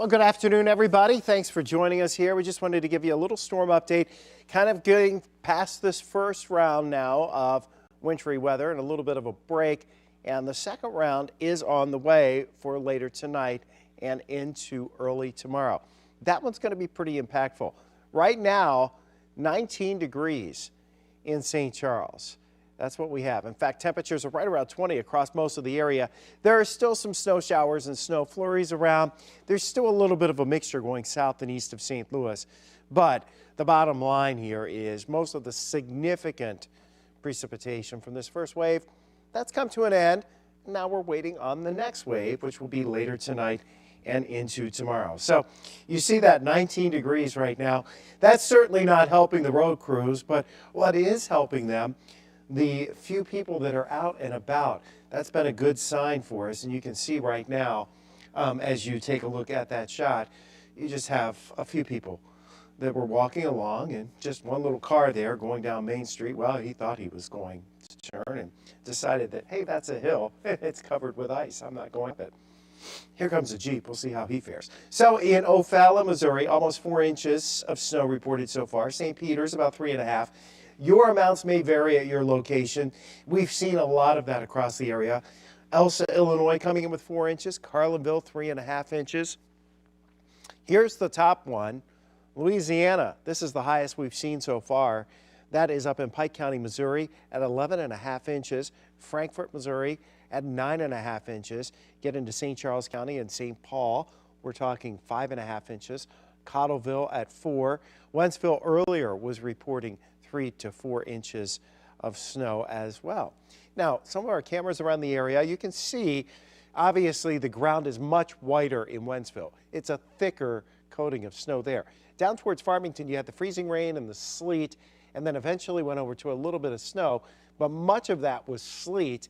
Well, good afternoon, everybody. Thanks for joining us here. We just wanted to give you a little storm update, kind of getting past this first round now of wintry weather and a little bit of a break. And the second round is on the way for later tonight and into early tomorrow. That one's going to be pretty impactful. Right now, 19 degrees in St. Charles. That's what we have. In fact, temperatures are right around 20 across most of the area. There are still some snow showers and snow flurries around. There's still a little bit of a mixture going south and east of St. Louis. But the bottom line here is most of the significant precipitation from this first wave, that's come to an end. Now we're waiting on the next wave, which will be later tonight and into tomorrow. So you see that 19 degrees right now. That's certainly not helping the road crews, but what is helping them, the few people that are out and about, that's been a good sign for us. And you can see right now, as you take a look at that shot, you just have a few people that were walking along and just one little car there going down Main Street. Well, he thought he was going to turn and decided that, hey, that's a hill. It's covered with ice. I'm not going up it. Here comes a Jeep. We'll see how he fares. So in O'Fallon, Missouri, almost 4 inches of snow reported so far. St. Peter's, about 3.5. Your amounts may vary at your location. We've seen a lot of that across the area. Elsa, Illinois, coming in with 4 inches. Carlinville, 3.5 inches. Here's the top one. Louisiana, this is the highest we've seen so far. That is up in Pike County, Missouri at 11.5 inches. Frankfort, Missouri at 9.5 inches. Get into St. Charles County and St. Paul, we're talking 5.5 inches. Cottleville at 4. Wentzville earlier was reporting 3 to 4 inches of snow as well. Now, some of our cameras around the area, you can see, obviously the ground is much whiter in Wentzville. It's a thicker coating of snow there. Down towards Farmington, you had the freezing rain and the sleet, and then eventually went over to a little bit of snow, but much of that was sleet.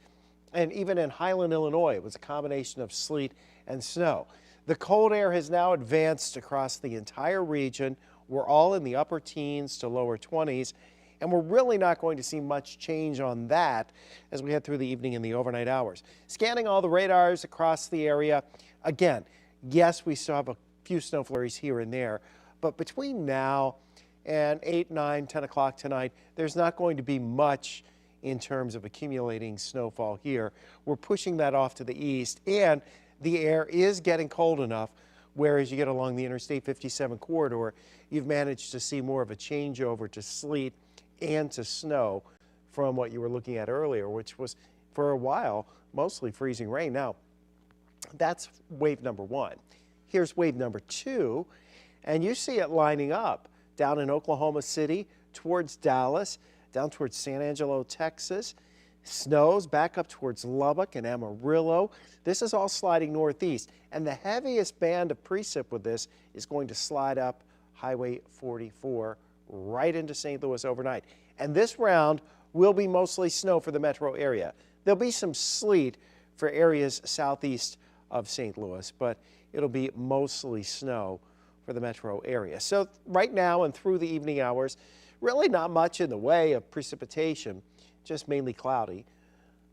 And even in Highland, Illinois, it was a combination of sleet and snow. The cold air has now advanced across the entire region. We're all in the upper teens to lower 20s, and we're really not going to see much change on that as we head through the evening and the overnight hours. Scanning all the radars across the area, again, yes, we still have a few snow flurries here and there, but between now and 8, 9, 10 o'clock tonight, there's not going to be much in terms of accumulating snowfall here. We're pushing that off to the east, and the air is getting cold enough where as you get along the Interstate 57 corridor, you've managed to see more of a changeover to sleet and to snow from what you were looking at earlier, which was for a while mostly freezing rain. Now, that's wave number 1. Here's wave number 2, and you see it lining up down in Oklahoma City towards Dallas, down towards San Angelo, Texas. Snows back up towards Lubbock and Amarillo. This is all sliding northeast, and the heaviest band of precip with this is going to slide up Highway 44 right into St. Louis overnight. And this round will be mostly snow for the metro area. There'll be some sleet for areas southeast of St. Louis, but it'll be mostly snow for the metro area. So right now and through the evening hours, really not much in the way of precipitation, just mainly cloudy.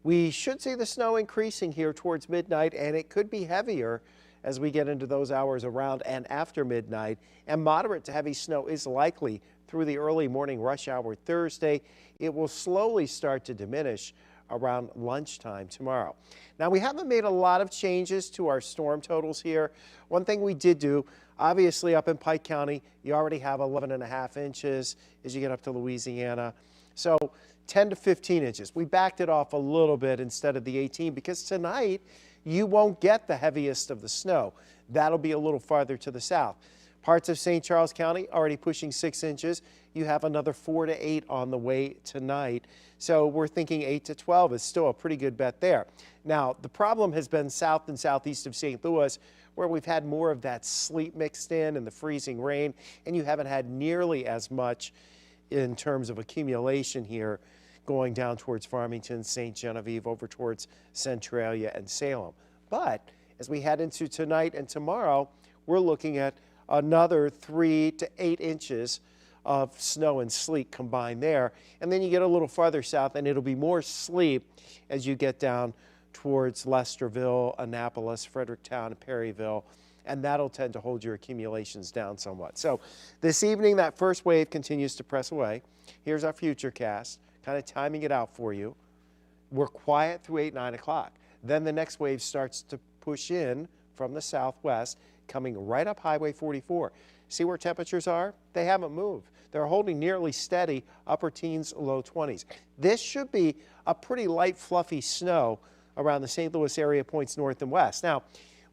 We should see the snow increasing here towards midnight, and it could be heavier as we get into those hours around and after midnight. And moderate to heavy snow is likely through the early morning rush hour Thursday. It will slowly start to diminish around lunchtime tomorrow. Now, we haven't made a lot of changes to our storm totals here. One thing we did do, obviously up in Pike County, you already have 11.5 inches as you get up to Louisiana. So 10 to 15 inches. We backed it off a little bit instead of the 18 because tonight you won't get the heaviest of the snow. That'll be a little farther to the south. Parts of St. Charles County already pushing 6 inches. You have another 4 to 8 on the way tonight. So we're thinking 8 to 12 is still a pretty good bet there. Now, the problem has been south and southeast of St. Louis, where we've had more of that sleet mixed in and the freezing rain, and you haven't had nearly as much in terms of accumulation here going down towards Farmington, St. Genevieve, over towards Centralia and Salem. But as we head into tonight and tomorrow, we're looking at another 3 to 8 inches of snow and sleet combined there. And then you get a little farther south and it'll be more sleet as you get down towards Lesterville, Annapolis, Fredericktown, Perryville, and that'll tend to hold your accumulations down somewhat. So this evening, that first wave continues to press away. Here's our Futurecast, kind of timing it out for you. We're quiet through 8, 9 o'clock. Then the next wave starts to push in from the southwest, coming right up Highway 44. See where temperatures are? They haven't moved. They're holding nearly steady, upper teens, low 20s. This should be a pretty light, fluffy snow around the St. Louis area, points north and west. Now,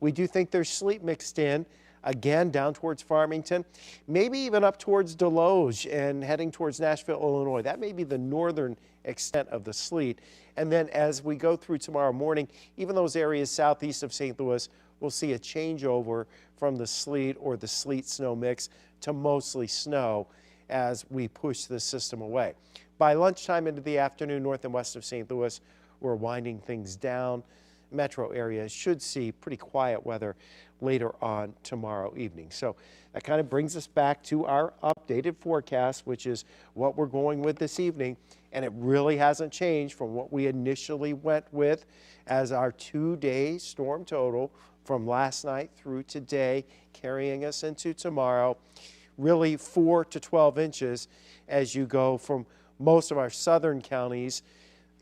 we do think there's sleet mixed in, again, down towards Farmington, maybe even up towards Deloge and heading towards Nashville, Illinois. That may be the northern extent of the sleet. And then as we go through tomorrow morning, even those areas southeast of St. Louis, we'll see a changeover from the sleet or the sleet snow mix to mostly snow as we push this system away. By lunchtime into the afternoon, north and west of St. Louis, we're winding things down. Metro areas should see pretty quiet weather later on tomorrow evening. So that kind of brings us back to our updated forecast, which is what we're going with this evening. And it really hasn't changed from what we initially went with as our 2-day storm total from last night through today, carrying us into tomorrow. Really 4 to 12 inches as you go from most of our southern counties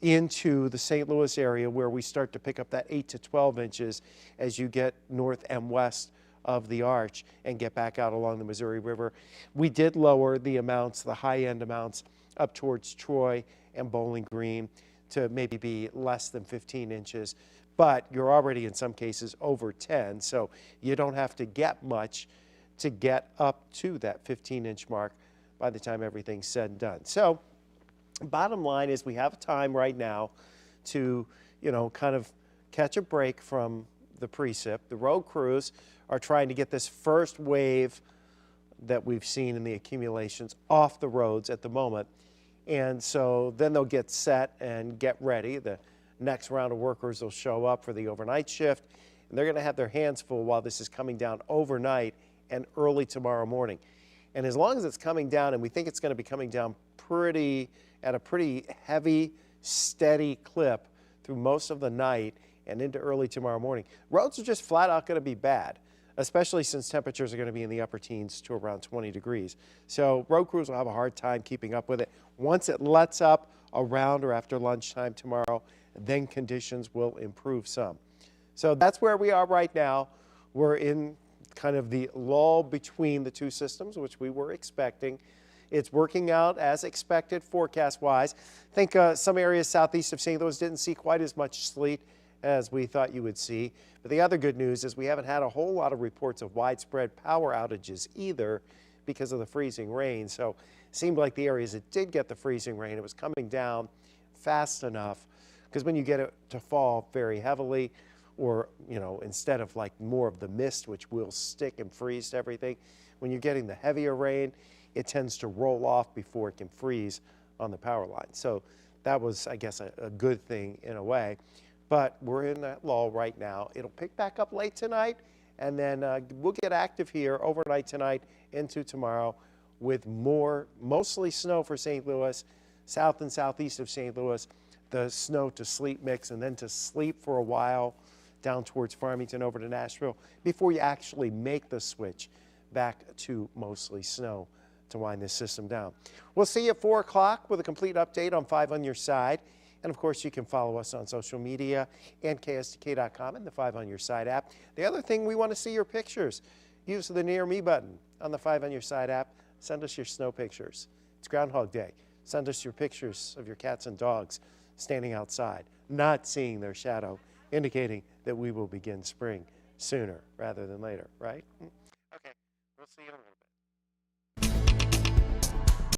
into the St. Louis area, where we start to pick up that 8 to 12 inches as you get north and west of the arch and get back out along the Missouri River. We did lower the amounts, the high-end amounts, up towards Troy and Bowling Green to maybe be less than 15 inches, but you're already in some cases over 10, so you don't have to get much to get up to that 15-inch mark by the time everything's said and done. So bottom line is we have time right now to, kind of catch a break from the precip. The road crews are trying to get this first wave that we've seen in the accumulations off the roads at the moment. And so then they'll get set and get ready. The next round of workers will show up for the overnight shift, and they're going to have their hands full while this is coming down overnight and early tomorrow morning. And as long as it's coming down, and we think it's going to be coming down at a pretty heavy, steady clip through most of the night and into early tomorrow morning, roads are just flat out going to be bad, especially since temperatures are going to be in the upper teens to around 20 degrees. So road crews will have a hard time keeping up with it. Once it lets up around or after lunchtime tomorrow, then conditions will improve some. So that's where we are right now. We're in kind of the lull between the two systems, which we were expecting. It's working out as expected forecast-wise. I think some areas southeast of St. Louis didn't see quite as much sleet as we thought you would see. But the other good news is we haven't had a whole lot of reports of widespread power outages either because of the freezing rain. So it seemed like the areas that did get the freezing rain, it was coming down fast enough, because when you get it to fall very heavily, or, instead of like more of the mist, which will stick and freeze to everything, when you're getting the heavier rain, it tends to roll off before it can freeze on the power line. So that was, I guess, a good thing in a way. But we're in that lull right now. It'll pick back up late tonight, and then we'll get active here overnight tonight into tomorrow with mostly snow for St. Louis, south and southeast of St. Louis, the snow to sleet mix, and then to sleep for a while down towards Farmington over to Nashville before you actually make the switch back to mostly snow to wind this system down. We'll see you at 4 o'clock with a complete update on 5 on Your Side. And of course, you can follow us on social media and KSTK.com and the 5 on Your Side app. The other thing, we want to see your pictures. Use the Near Me button on the 5 on Your Side app. Send us your snow pictures. It's Groundhog Day. Send us your pictures of your cats and dogs standing outside, not seeing their shadow, indicating that we will begin spring sooner rather than later, right? Okay, we'll see you in a little bit.